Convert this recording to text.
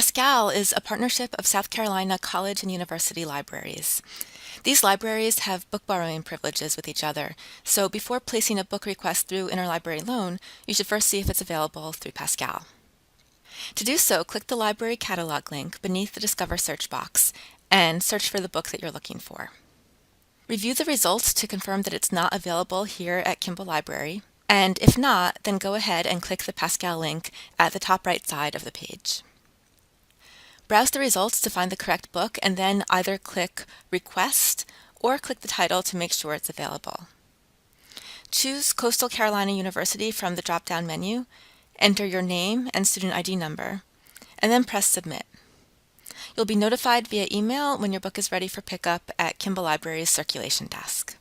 PASCAL is a partnership of South Carolina college and university libraries. These libraries have book borrowing privileges with each other, so before placing a book request through interlibrary loan, you should first see if it's available through PASCAL. To do so, click the library catalog link beneath the Discover search box and search for the book that you're looking for. Review the results to confirm that it's not available here at Kimbel Library, and if not, then go ahead and click the PASCAL link at the top right side of the page. Browse the results to find the correct book and then either click Request or click the title to make sure it's available. Choose Coastal Carolina University from the drop-down menu, enter your name and student ID number, and then press Submit. You'll be notified via email when your book is ready for pickup at Kimbel Library's circulation desk.